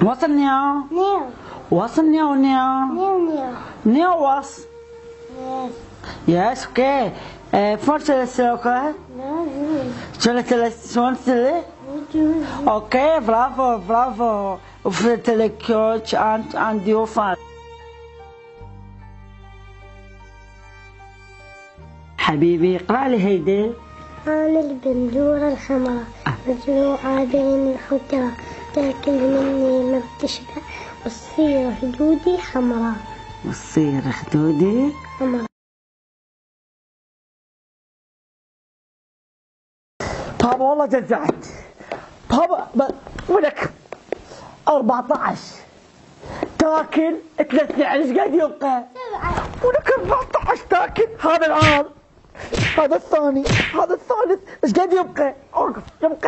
What's a nail? Nail. What's a nail nail? Nail nail. Nail was? Yes. Yes, okay. Forse le okay? No, really. Sono le Ok, bravo, bravo. وفرت لك كوتش عند يوفا. حبيبي اقرأ لي هيدي. أنا البندورة الحمراء مزروعة بين الخضرة تاكل مني ما بتشبع وتصير خدودي حمراء. وتصير خدودي حمراء. بابا والله جزعت. بابا ولك 14 تاكل 13 ايش قاعد يبقى؟ 7. ولك 14 تاكل هذا العار هذا الثاني هذا الثالث ايش قاعد يبقى؟ اوقف يبقى